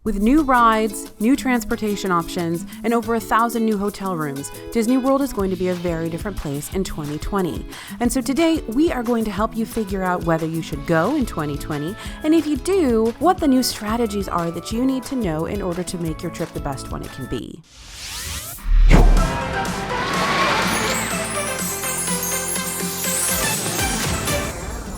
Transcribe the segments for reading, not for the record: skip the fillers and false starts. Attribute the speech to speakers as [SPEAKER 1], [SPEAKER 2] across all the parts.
[SPEAKER 1] With new rides, new transportation options, and over 1,000 new hotel rooms, Disney World is going to be a very different place in 2020. And so today, we are going to help you figure out whether you should go in 2020, and if you do, what the new strategies are that you need to know in order to make your trip the best one it can be.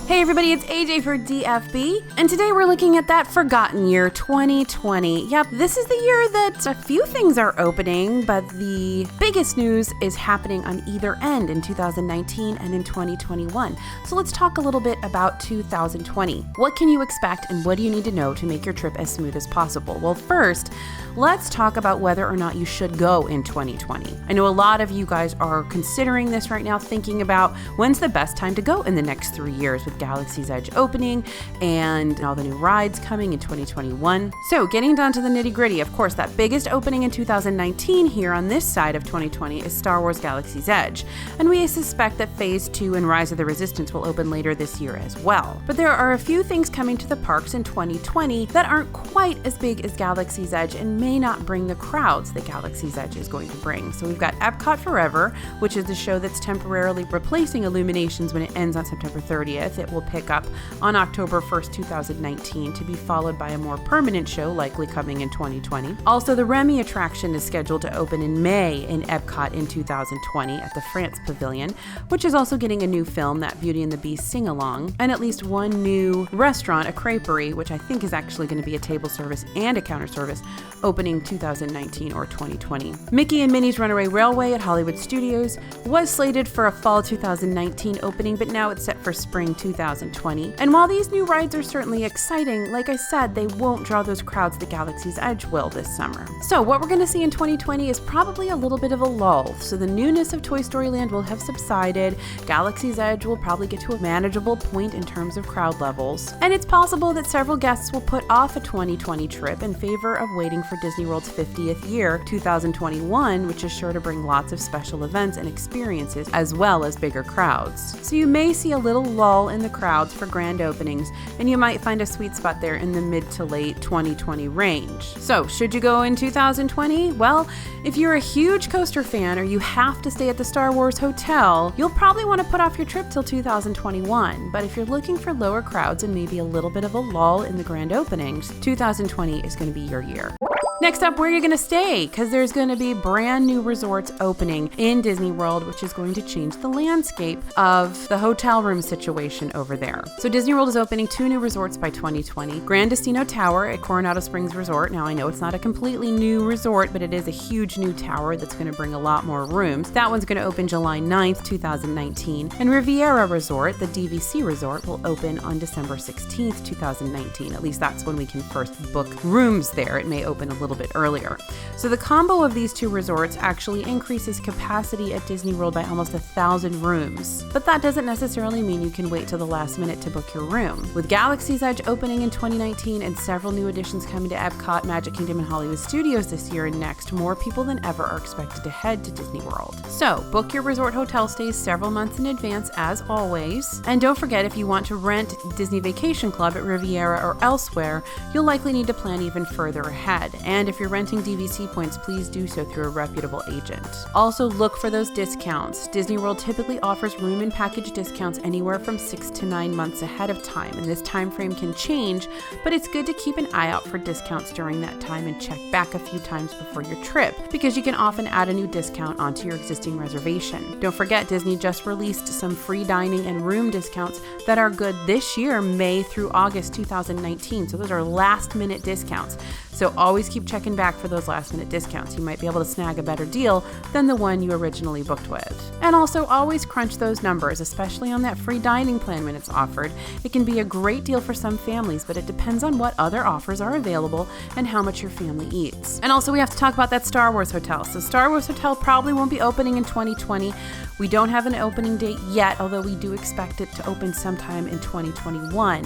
[SPEAKER 1] Hey everybody, it's AJ for DFB, and today we're looking at that forgotten year, 2020. Yep, this is the year that a few things are opening, but the biggest news is happening on either end in 2019 and in 2021. So let's talk a little bit about 2020. What can you expect and what do you need to know to make your trip as smooth as possible? Well, first, let's talk about whether or not you should go in 2020. I know a lot of you guys are considering this right now, thinking about when's the best time to go in the next 3 years with Galaxy's Edge opening and all the new rides coming in 2021. So getting down to the nitty gritty, of course, that biggest opening in 2019 here on this side of 2020 is Star Wars Galaxy's Edge. And we suspect that Phase 2 and Rise of the Resistance will open later this year as well. But there are a few things coming to the parks in 2020 that aren't quite as big as Galaxy's Edge and may not bring the crowds that Galaxy's Edge is going to bring. So we've got Epcot Forever, which is the show that's temporarily replacing Illuminations when it ends on September 30th. It will pick up on October 1st, 2019 to be followed by a more permanent show likely coming in 2020. Also, the Remy attraction is scheduled to open in May in Epcot in 2020 at the France Pavilion, which is also getting a new film, that Beauty and the Beast sing-along, and at least one new restaurant, a creperie, which I think is actually going to be a table service and a counter service, opening 2019 or 2020. Mickey and Minnie's Runaway Railway at Hollywood Studios was slated for a fall 2019 opening, but now it's set for spring 2020. And while these new rides are certainly exciting, like I said, they won't draw those crowds that Galaxy's Edge will this summer. So what we're going to see in 2020 is probably a little bit of a lull. So the newness of Toy Story Land will have subsided. Galaxy's Edge will probably get to a manageable point in terms of crowd levels. And it's possible that several guests will put off a 2020 trip in favor of waiting for Disney World's 50th year, 2021, which is sure to bring lots of special events and experiences as well as bigger crowds. So you may see a little lull in the crowds for grand openings, and you might find a sweet spot there in the mid to late 2020 range. So should you go in 2020? Well, if you're a huge coaster fan or you have to stay at the Star Wars Hotel, you'll probably want to put off your trip till 2021. But if you're looking for lower crowds and maybe a little bit of a lull in the grand openings, 2020 is going to be your year. Next up, where are you going to stay? Because there's going to be brand new resorts opening in Disney World, which is going to change the landscape of the hotel room situation over there. So Disney World is opening 2 new resorts by 2020. Gran Destino Tower at Coronado Springs Resort. Now I know it's not a completely new resort, but it is a huge new tower that's going to bring a lot more rooms. That one's going to open July 9th, 2019. And Riviera Resort, the DVC resort, will open on December 16th, 2019. At least that's when we can first book rooms there. It may open a little bit earlier. So the combo of these 2 resorts actually increases capacity at Disney World by almost 1,000 rooms. But that doesn't necessarily mean you can wait till the last minute to book your room. With Galaxy's Edge opening in 2019 and several new additions coming to Epcot, Magic Kingdom, and Hollywood Studios this year and next, more people than ever are expected to head to Disney World. So book your resort hotel stays several months in advance as always. And don't forget, if you want to rent Disney Vacation Club at Riviera or elsewhere, you'll likely need to plan even further ahead. And if you're renting DVC points, please do so through a reputable agent. Also look for those discounts. Disney World typically offers room and package discounts anywhere from 6 to 9 months ahead of time, and this time frame can change, but it's good to keep an eye out for discounts during that time and check back a few times before your trip, because you can often add a new discount onto your existing reservation. Don't forget, Disney just released some free dining and room discounts that are good this year, May through August 2019, so those are last-minute discounts. So always keep checking back for those last-minute discounts. You might be able to snag a better deal than the one you originally booked with. And also always crunch those numbers, especially on that free dining plan when it's offered. It can be a great deal for some families, but it depends on what other offers are available and how much your family eats. And also we have to talk about that Star Wars Hotel. So Star Wars Hotel probably won't be opening in 2020. We don't have an opening date yet, although we do expect it to open sometime in 2021.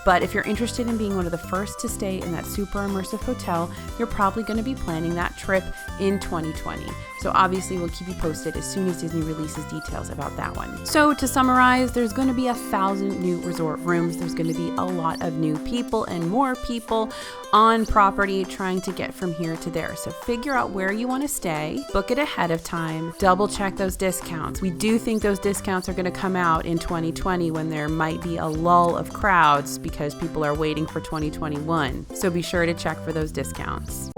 [SPEAKER 1] But if you're interested in being one of the first to stay in that super immersive hotel, you're probably going to be planning that trip in 2020. So obviously we'll keep you posted as soon as Disney releases details about that one. So to summarize, there's going to be 1,000 new resort rooms. There's going to be a lot of new people and more people on property trying to get from here to there. So figure out where you want to stay, book it ahead of time, double check those discounts. We do think those discounts are going to come out in 2020 when there might be a lull of crowds because people are waiting for 2021. So be sure to check for those discounts.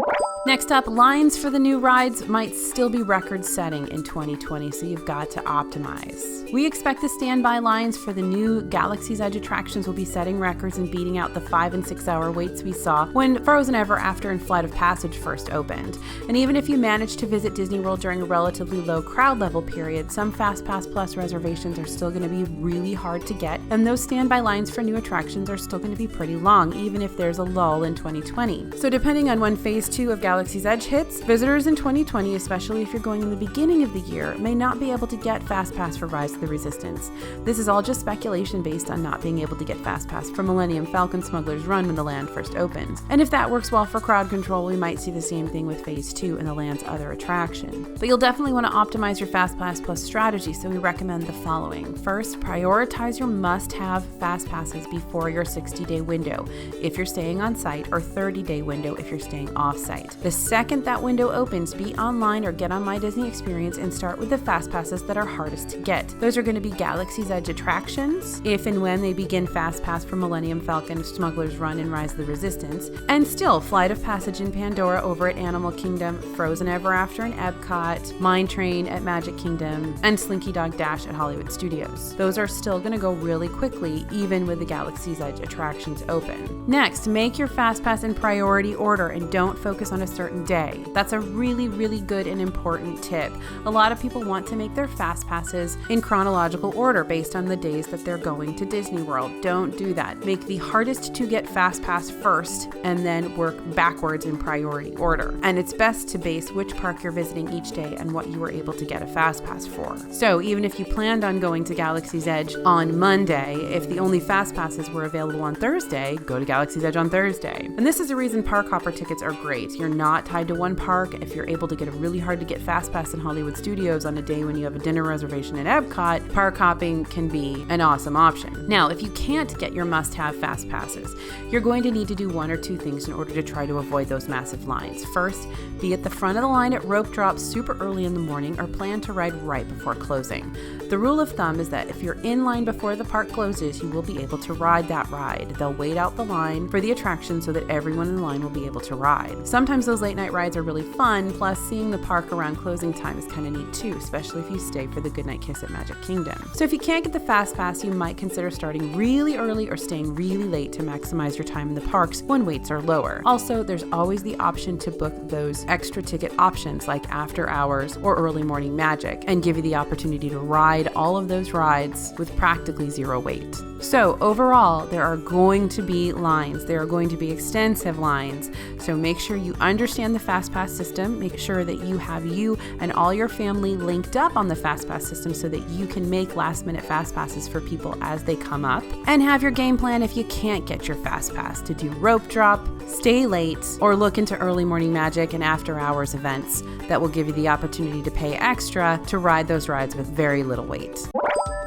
[SPEAKER 1] Next up, lines for the new rides might still be record-setting in 2020, so you've got to optimize. We expect the standby lines for the new Galaxy's Edge attractions will be setting records and beating out the 5 and 6 hour waits we saw when Frozen Ever After and Flight of Passage first opened. And even if you manage to visit Disney World during a relatively low crowd level period, some FastPass Plus reservations are still going to be really hard to get, and those standby lines for new attractions are still going to be pretty long, even if there's a lull in 2020. So depending on when Phase 2 of Galaxy's Edge hits, visitors in 2020, especially if you're going in the beginning of the year, may not be able to get FastPass for Rise of the Resistance. This is all just speculation based on not being able to get FastPass for Millennium Falcon Smuggler's Run when the land first opens. And if that works well for crowd control, we might see the same thing with Phase 2 and the land's other attraction. But you'll definitely want to optimize your FastPass Plus strategy, so we recommend the following. First, prioritize your must-have FastPasses before your 60-day window if you're staying on site, or 30-day window if you're staying off-site. The second that window opens, be online or get on My Disney Experience and start with the FastPasses that are hardest to get. Those are going to be Galaxy's Edge attractions, if and when they begin FastPass for Millennium Falcon, Smuggler's Run, and Rise of the Resistance, and still Flight of Passage in Pandora over at Animal Kingdom, Frozen Ever After in Epcot, Mine Train at Magic Kingdom, and Slinky Dog Dash at Hollywood Studios. Those are still going to go really quickly, even with the Galaxy's Edge attractions open. Next, make your FastPass in priority order and don't focus on a certain day. That's a really, really good and important tip. A lot of people want to make their FastPasses in chronological order based on the days that they're going to Disney World. Don't do that. Make the hardest to get FastPass first and then work backwards in priority order. And it's best to base which park you're visiting each day and what you were able to get a FastPass for. So even if you planned on going to Galaxy's Edge on Monday, if the only FastPasses were available on Thursday, go to Galaxy's Edge on Thursday. And this is the reason park hopper tickets are great. You're not tied to one park. If you're able to get a really hard to get FastPass in Hollywood Studios on a day when you have a dinner reservation in Epcot, park hopping can be an awesome option. Now, if you can't get your must-have FastPasses, you're going to need to do one or two things in order to try to avoid those massive lines. First, be at the front of the line at rope drops super early in the morning or plan to ride right before closing. The rule of thumb is that if you're in line before the park closes, you will be able to ride that ride. They'll wait out the line for the attraction so that everyone in line will be able to ride. Sometimes those late night rides are really fun, plus seeing the park around closing time is kind of neat too, especially if you stay for the Goodnight Kiss at Magic Kingdom. So if you can't get the FastPass, you might consider starting really early or staying really late to maximize your time in the parks when waits are lower. Also, there's always the option to book those extra ticket options like after hours or early morning magic and give you the opportunity to ride all of those rides with practically zero wait. So overall, there are going to be lines. There are going to be extensive lines. So make sure you understand the FastPass system. Make sure that you have you and all your family linked up on the FastPass system so that you can make last-minute FastPasses for people as they come up. And have your game plan if you can't get your FastPass to do rope drop, stay late, or look into early morning magic and after-hours events that will give you the opportunity to pay extra to ride those rides with very little wait.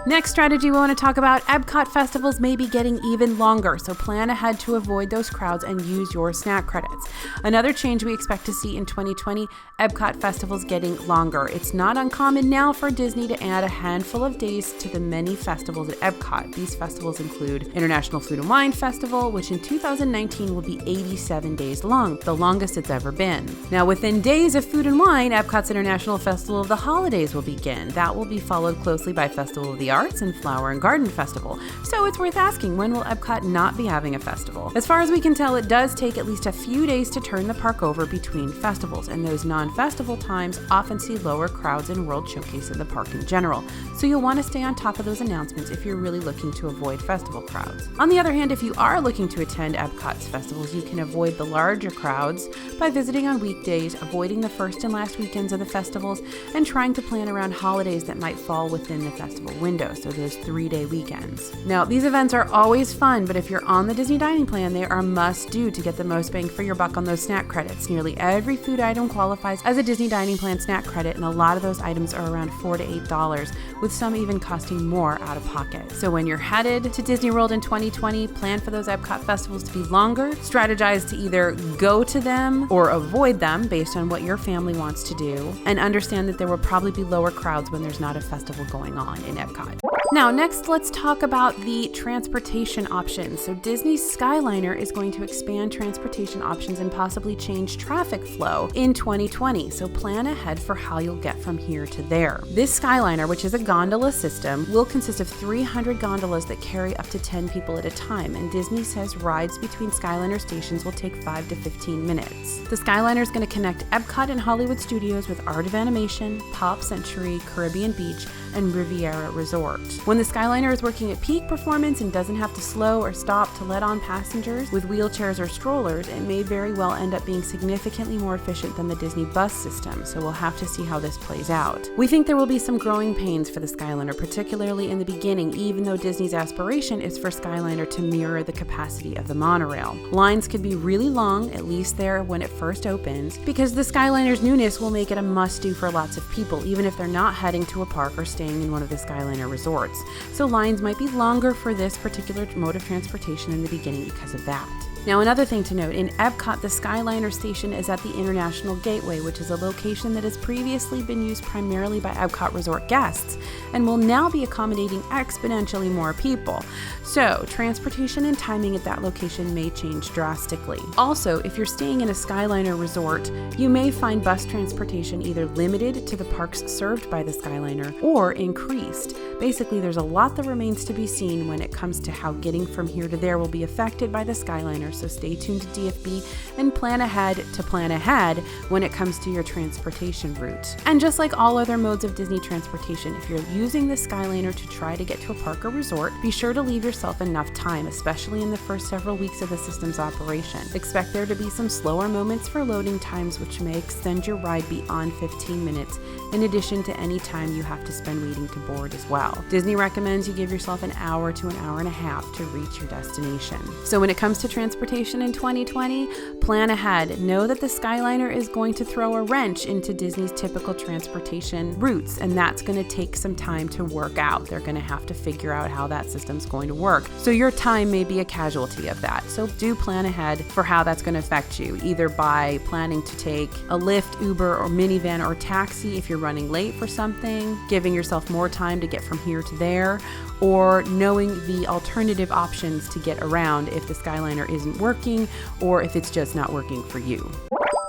[SPEAKER 1] Next strategy we want to talk about, Epcot festivals may be getting even longer, so plan ahead to avoid those crowds and use your snack credits. Another change we expect to see in 2020, Epcot festivals getting longer. It's not uncommon now for Disney to add a handful of days to the many festivals at Epcot. These festivals include International Food and Wine Festival, which in 2019 will be 87 days long, the longest it's ever been. Now, within days of food and wine, Epcot's International Festival of the Holidays will begin. That will be followed closely by Festival of the Arts and Flower and Garden Festival. So it's worth asking, when will Epcot not be having a festival? As far as we can tell, it does take at least a few days to turn the park over between festivals, and those non-festival times often see lower crowds in World Showcase in the park in general. So you'll want to stay on top of those announcements if you're really looking to avoid festival crowds. On the other hand, if you are looking to attend Epcot's festivals, you can avoid the larger crowds by visiting on weekdays, avoiding the first and last weekends of the festivals, and trying to plan around holidays that might fall within the festival window, so those 3-day weekends. Now, these events are always fun, but if you're on the Disney dining plan, they are must-do to get the most bang for your buck on those snack credits. Nearly every food item qualifies as a Disney dining plan snack credit, and a lot of those items are around $4 to $8, with some even costing more out of pocket. So when you're headed to Disney World in 2020, plan for those Epcot festivals to be longer, strategize to either go to them or avoid them based on what your family wants to do, and understand that there will probably be lower crowds when there's not a festival going on in Epcot. Now, next, let's talk about the transportation options. So Disney's Skyliner is going to expand transportation options and possibly change traffic flow in 2020. So plan ahead for how you'll get from here to there. This Skyliner, which is a gondola system, will consist of 300 gondolas that carry up to 10 people at a time. And Disney says rides between Skyliner stations will take 5 to 15 minutes. The Skyliner is going to connect Epcot and Hollywood Studios with Art of Animation, Pop Century, Caribbean Beach, and Riviera Resort. When the Skyliner is working at peak performance and doesn't have to slow or stop to let on passengers with wheelchairs or strollers, it may very well end up being significantly more efficient than the Disney bus system, so we'll have to see how this plays out. We think there will be some growing pains for the Skyliner, particularly in the beginning, even though Disney's aspiration is for Skyliner to mirror the capacity of the monorail. Lines could be really long, at least there when it first opens, because the Skyliner's newness will make it a must-do for lots of people, even if they're not heading to a park or staying in one of the Skyliner resorts. So lines might be longer for this particular mode of transportation in the beginning because of that. Now, another thing to note, in Epcot, the Skyliner station is at the International Gateway, which is a location that has previously been used primarily by Epcot resort guests and will now be accommodating exponentially more people. So, transportation and timing at that location may change drastically. Also, if you're staying in a Skyliner resort, you may find bus transportation either limited to the parks served by the Skyliner or increased. Basically, there's a lot that remains to be seen when it comes to how getting from here to there will be affected by the Skyliner. So stay tuned to DFB and plan ahead when it comes to your transportation route. And just like all other modes of Disney transportation, if you're using the Skyliner to try to get to a park or resort, be sure to leave yourself enough time, especially in the first several weeks of the system's operation. Expect there to be some slower moments for loading times, which may extend your ride beyond 15 minutes, in addition to any time you have to spend waiting to board as well. Disney recommends you give yourself an hour to an hour and a half to reach your destination. So when it comes to transportation in 2020, plan ahead. Know that the Skyliner is going to throw a wrench into Disney's typical transportation routes, and that's going to take some time to work out. They're going to have to figure out how that system's going to work. So your time may be a casualty of that. So do plan ahead for how that's going to affect you, either by planning to take a Lyft, Uber, or minivan or taxi if you're running late for something, giving yourself more time to get from here to there, or knowing the alternative options to get around if the Skyliner isn't working or if it's just not working for you.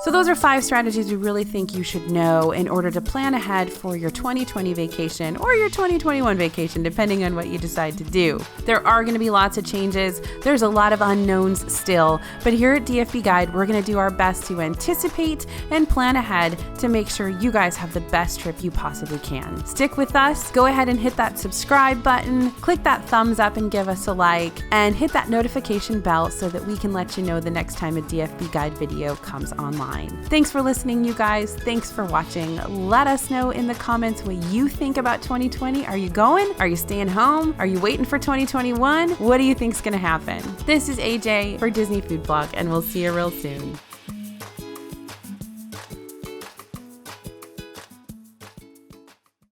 [SPEAKER 1] So those are 5 strategies we really think you should know in order to plan ahead for your 2020 vacation or your 2021 vacation, depending on what you decide to do. There are going to be lots of changes. There's a lot of unknowns still, but here at DFB Guide, we're going to do our best to anticipate and plan ahead to make sure you guys have the best trip you possibly can. Stick with us. Go ahead and hit that subscribe button, click that thumbs up and give us a like, and hit that notification bell so that we can let you know the next time a DFB Guide video comes online. Thanks for listening, you guys. Thanks for watching. Let us know in the comments what you think about 2020. Are you going? Are you staying home? Are you waiting for 2021? What do you think's going to happen? This is AJ for Disney Food Blog, and we'll see you real soon.